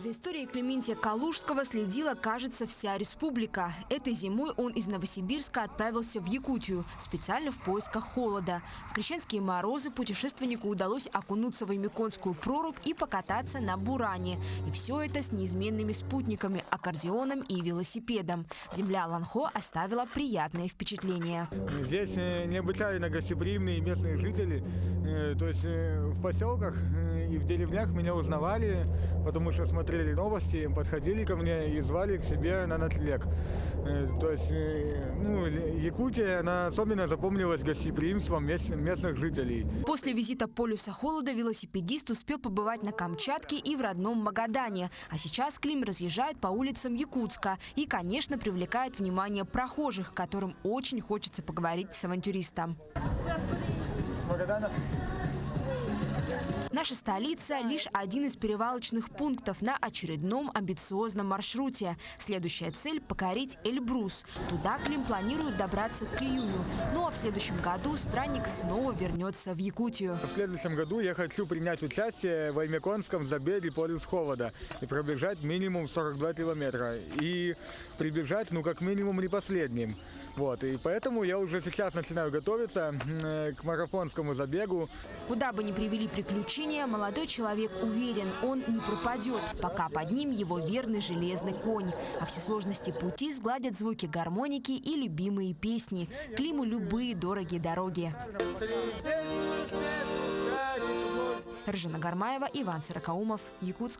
За историей Клементия Калужского следила, кажется, вся республика. Этой зимой он из Новосибирска отправился в Якутию, специально в поисках холода. В крещенские морозы путешественнику удалось окунуться в Омиконскую прорубь и покататься на буране. И все это с неизменными спутниками – аккордеоном и велосипедом. Земля Ланхо оставила приятное впечатление. Здесь необычайно гостеприимные местные жители. То есть в поселках и в деревнях меня узнавали, потому что смотрели новости, подходили ко мне и звали к себе на ночлег. То есть Якутия, она особенно запомнилась гостеприимством местных жителей. После визита полюса холода велосипедист успел побывать на Камчатке и в родном Магадане. А сейчас Клим разъезжает по улицам Якутска и, конечно, привлекает внимание прохожих, которым очень хочется поговорить с авантюристом. Магадана. Наша столица – лишь один из перевалочных пунктов на очередном амбициозном маршруте. Следующая цель – покорить Эльбрус. Туда Клим планирует добраться к июню. Ну а в следующем году странник снова вернется в Якутию. В следующем году я хочу принять участие в Омиконском забеге «Полюс холода» и пробежать минимум 42 километра. И прибежать, как минимум, не последним. И поэтому я уже сейчас начинаю готовиться к марафонскому забегу. Куда бы ни привели приключения, молодой человек уверен, он не пропадет, пока под ним его верный железный конь. А все сложности пути сгладят звуки гармоники и любимые песни. Климу любые дорогие дороги. Ржана Гармаева, Иван Сорокаумов, Якутск.